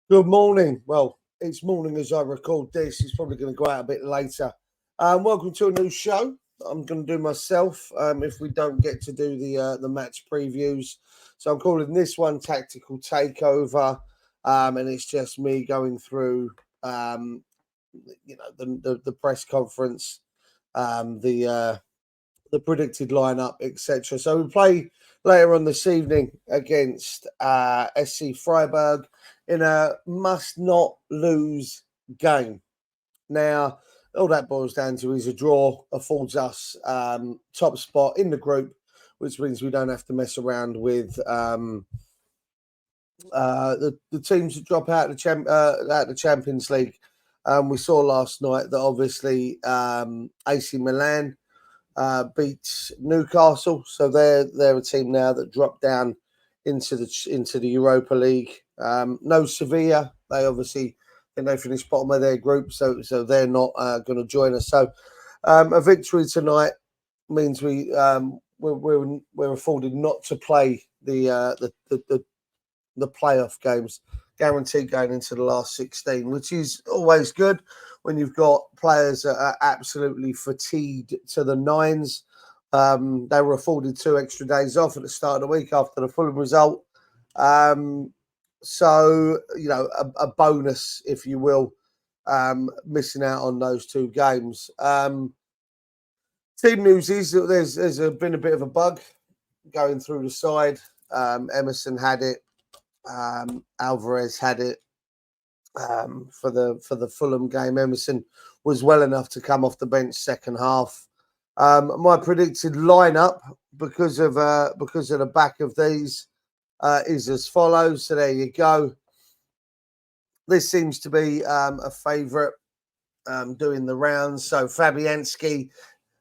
Good morning. Well, it's morning as I record this. It's probably going to go out a bit later. Welcome to a new show. I'm going to do myself. If we don't get to do the match previews, so I'm calling this one Tactical Takeover, and it's just me going through, the press conference, the predicted lineup, etc. So we play later on this evening against SC Freiburg in a must not lose game. Now, all that boils down to is a draw affords us top spot in the group, which means we don't have to mess around with the teams that drop out of the Champions League. We saw last night that obviously AC Milan beat Newcastle, so they're a team now that dropped down into the Europa League. No Sevilla, they obviously they finished bottom of their group, so they're not going to join us. So a victory tonight means we're afforded not to play the playoff games, guaranteed going into the last 16, which is always good when you've got players that are absolutely fatigued to the nines. They were afforded 2 extra days off at the start of the week after the Fulham result. So, a bonus, if you will, missing out on those 2 games. Team news is that there's been a bit of a bug going through the side. Emerson had it. Alvarez had it for the Fulham game. Emerson was well enough to come off the bench second half. My predicted lineup because of the back of these is as follows. So there you go. This seems to be a favourite doing the rounds. So Fabianski,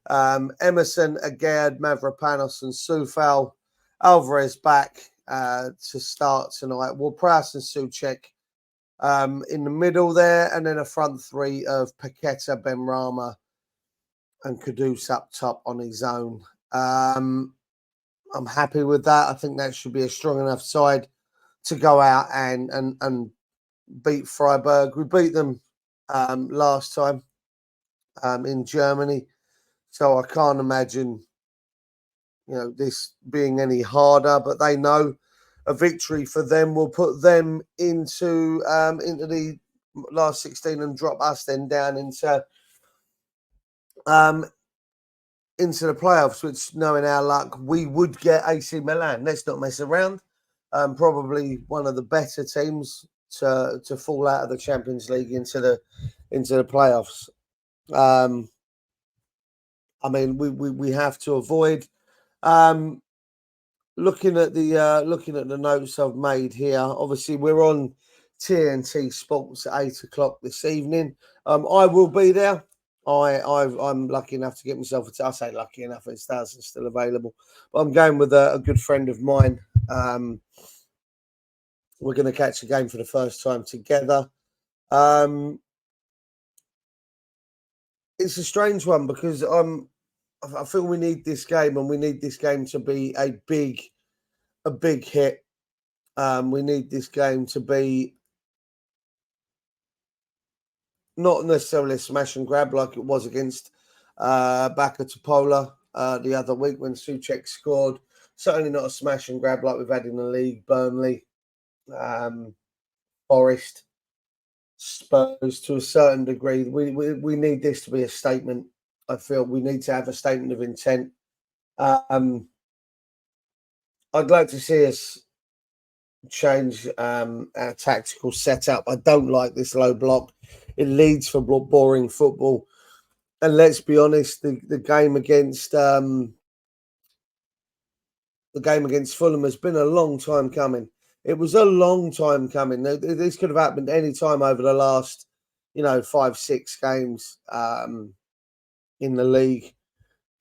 Emerson, Agard, Mavropanos, and Soufal. Alvarez back to start tonight. Well, Prowse and Souček in the middle there, and then a front 3 of Paqueta, Benrahma, and Kudus up top on his own. I'm happy with that. I think that should be a strong enough side to go out and beat Freiburg. We beat them last time in Germany, so I can't imagine this being any harder. But they know a victory for them will put them into the last 16 and drop us then down into the playoffs, which, knowing our luck, we would get AC Milan. Let's not mess around. Probably one of the better teams to fall out of the Champions League into the playoffs. I mean, we have to avoid. Looking at the notes I've made here, obviously we're on TNT Sports at 8:00 this evening. I will be there. I'm lucky enough to get myself I say lucky enough, it's thousands still available. But I'm going with a good friend of mine. We're going to catch a game for the first time together. It's a strange one because I feel we need this game, and we need this game to be a big hit. We need this game to be not necessarily a smash and grab like it was against Bacca Topola the other week when Souček scored. Certainly not a smash and grab like we've had in the league. Burnley, Forest, Spurs to a certain degree. We need this to be a statement. I feel we need to have a statement of intent. I'd like to see us change our tactical setup. I don't like this low block. It leads for boring football. And let's be honest, the game against Fulham has been a long time coming. It was a long time coming. This could have happened any time over the last, 5-6 games in the league.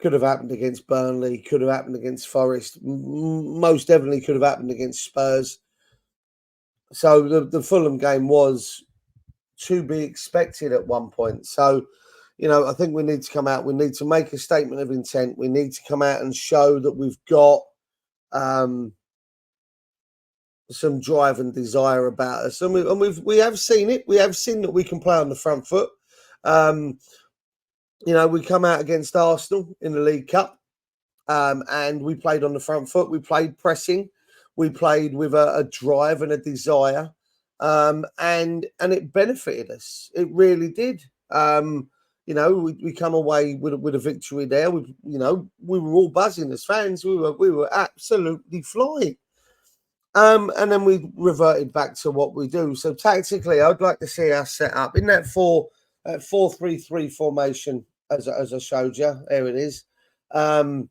Could have happened against Burnley. Could have happened against Forest. Most definitely could have happened against Spurs. So the Fulham game was to be expected at one point. So, I think we need to come out. We need to make a statement of intent. We need to come out and show that we've got some drive and desire about us, and we have seen it. We have seen that we can play on the front foot. We come out against Arsenal in the League Cup, and we played on the front foot. We played pressing. We played with a drive and a desire, and it benefited us. It really did. We come away with a victory there. We were all buzzing as fans. We were absolutely flying. And then we reverted back to what we do. So tactically, I'd like to see us set up in that 4-3-3 formation, as I showed you. There it is. I'd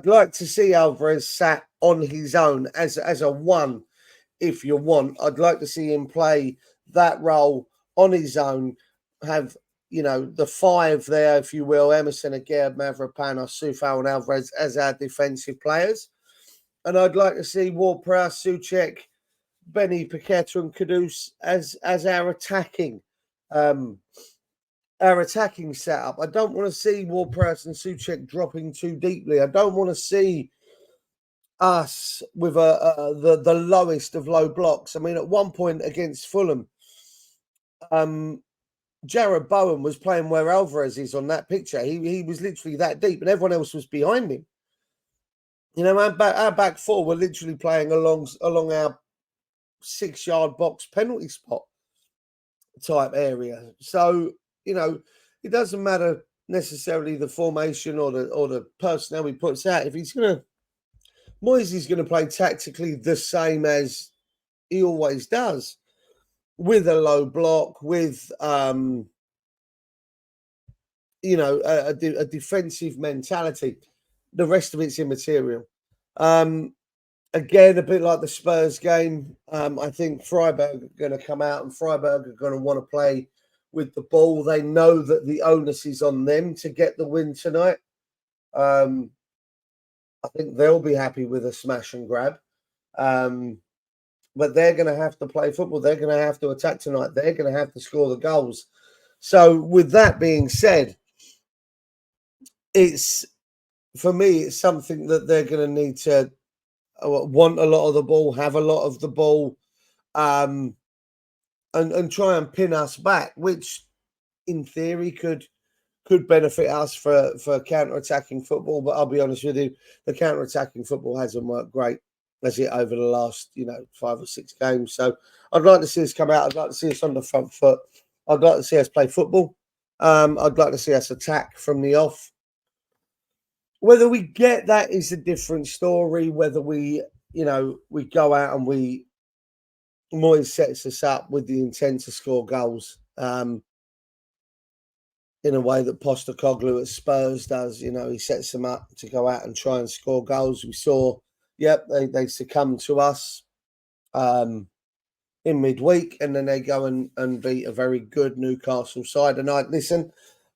like to see Alvarez sat on his own as a one, if you want. I'd like to see him play that role on his own, have the five there, if you will, Emerson, Aguirre, Mavropanos, Soufal and Alvarez as our defensive players. And I'd like to see Ward-Prowse, Souček, Benny, Paqueta and Kudus as our attacking setup. I don't want to see Ward-Prowse and Souček dropping too deeply. I don't want to see us with the lowest of low blocks. I mean, at one point against Fulham, Jared Bowen was playing where Alvarez is on that picture. He was literally that deep, and everyone else was behind him. Our back four were literally playing along our 6-yard box penalty spot type area. So, it doesn't matter necessarily the formation or the personnel he puts out. If Moyes is going to play tactically the same as he always does, with a low block, with a defensive mentality. The rest of it's immaterial. Again, a bit like the Spurs game, I think Freiburg are going to come out and Freiburg are going to want to play with the ball. They know that the onus is on them to get the win tonight. I think they'll be happy with a smash and grab. But they're going to have to play football. They're going to have to attack tonight. They're going to have to score the goals. So with that being said, for me, it's something that they're going to need to want a lot of the ball, have a lot of the ball, and try and pin us back, which in theory could benefit us for counter-attacking football. But I'll be honest with you, the counter-attacking football hasn't worked great, has it, over the last 5 or 6 games. So I'd like to see us come out. I'd like to see us on the front foot. I'd like to see us play football. I'd like to see us attack from the off. Whether we get that is a different story. Whether we go out and Moyes sets us up with the intent to score goals in a way that Postecoglou at Spurs does. He sets them up to go out and try and score goals. We saw, they succumb to us in midweek, and then they go and beat a very good Newcastle side. And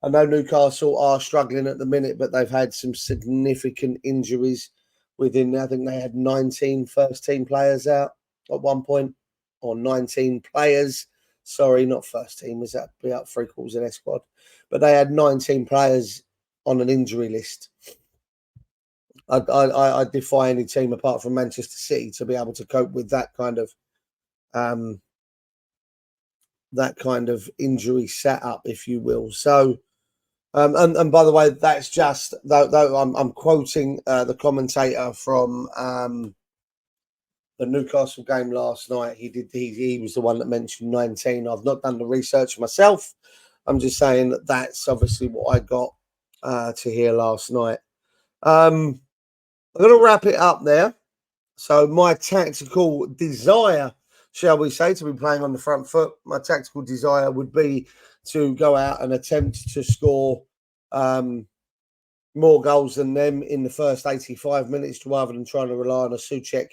I know Newcastle are struggling at the minute, but they've had some significant injuries within. I think they had 19 first-team players out at one point, or 19 players. Sorry, not first team. Was that be out 3/4 of their squad? But they had 19 players on an injury list. I defy any team apart from Manchester City to be able to cope with that kind of injury setup, if you will. So. And by the way, that's just though I'm quoting the commentator from the Newcastle game last night. He was the one that mentioned 19. I've not done the research myself. I'm just saying that's obviously what I got to hear last night. I'm going to wrap it up there. So my tactical desire, shall we say, to be playing on the front foot, my tactical desire would be to go out and attempt to score more goals than them in the first 85 minutes rather than trying to rely on a Souček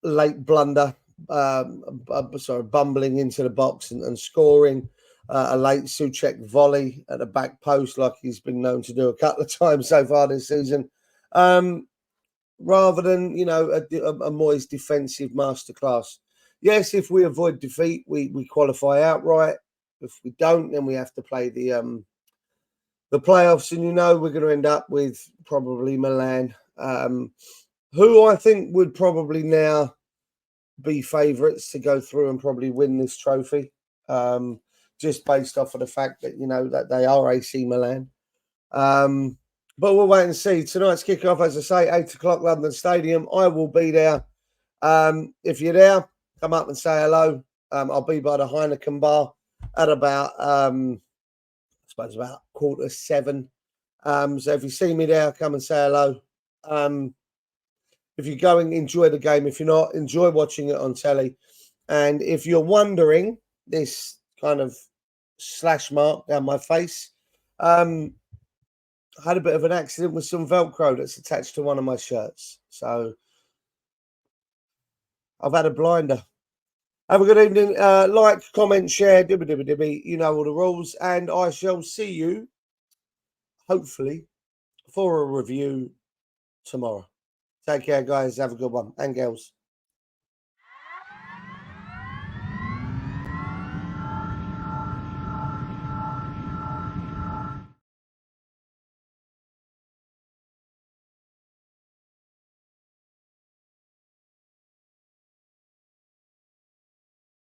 late blunder, bumbling into the box and scoring a late Souček volley at the back post like he's been known to do a couple of times so far this season. Rather than, a Moyes defensive masterclass. Yes, if we avoid defeat, we qualify outright. If we don't, then we have to play the playoffs, and we're going to end up with probably Milan Who I think would probably now be favourites to go through and probably win this trophy, just based off of the fact that, that they are AC Milan. But we'll wait and see. Tonight's kickoff, as I say, 8 o'clock, London Stadium. I will be there. If you're there, come up and say hello. I'll be by the Heineken bar at about, I suppose, about 7:15. So if you see me there, come and say hello. If you're going, enjoy the game. If you're not, enjoy watching it on telly. And if you're wondering, this kind of slash mark down my face, I had a bit of an accident with some Velcro that's attached to one of my shirts. So I've had a blinder. Have a good evening. Like, comment, share, dibby. You know all the rules. And I shall see you, hopefully, for a review tomorrow. Take care, guys. Have a good one. And girls.